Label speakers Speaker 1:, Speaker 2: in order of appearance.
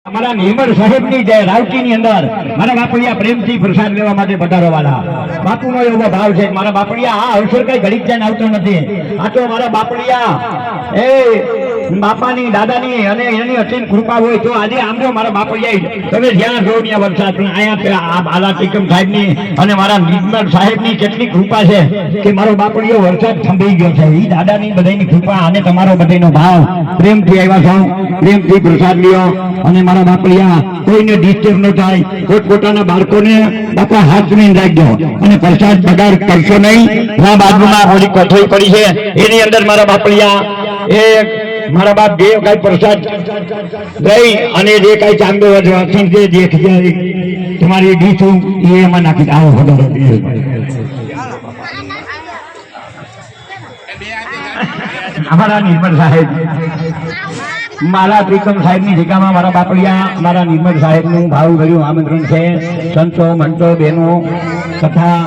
Speaker 1: हमारा निर्मल साहेब ની જય રાવટી ની અંદર મારા બાપડિયા પ્રેમથી પ્રસાદ લેવા માટે પધારવાના બાપુનો એવો ભાવ છે મારા બાપડિયા આ અવસર કઈ ઘડીક જઈને આવતો નથી આ તો મારા બાપડિયા એ બાપાની દાદાની અને એની અસીમ કૃપા હોય તો આજે આમ જો મારા બાપડિયા તમે જ્યાં જો ત્યાં વરસાદ પણ અહીંયા આ બાલા ટીકમ સાહેબની અને મારા નિર્મલ સાહેબની કેટલી કૃપા છે કે મારો બાપડિયો વરસાદ થંભી ગયો છે એ દાદાની બધાની કૃપા અને તમારો બધાનો ભાવ પ્રેમથી આવ્યા છો પ્રેમથી પ્રસાદ લ્યો અને મારા બાપડિયા કોઈને ડિસ્ટર્બ ન થાય પોતપોતાના બાળકોને બાપા હાથ જોઈને રાખજો અને પ્રસાદ બગાડ કરશો નહીં આ બાજુમાં થોડી કોથળી પડી છે એની અંદર મારા બાપડિયા એ મારા બાપ જે કઈ પ્રસાદ લઈ અને જે કઈ ચાંદો વાસણ છે જે તમારી ડીશું એ એમાં નાખી આવો વધારો અમારા નિર્મલ સાહેબ મારા ત્રિકમ સાહેબ ની જગ્યામાં મારા બાપડિયા મારા નિર્મલ સાહેબ નું ભાવ ભર્યું આમંત્રણ છે સંતો મંતો બહેનો તથા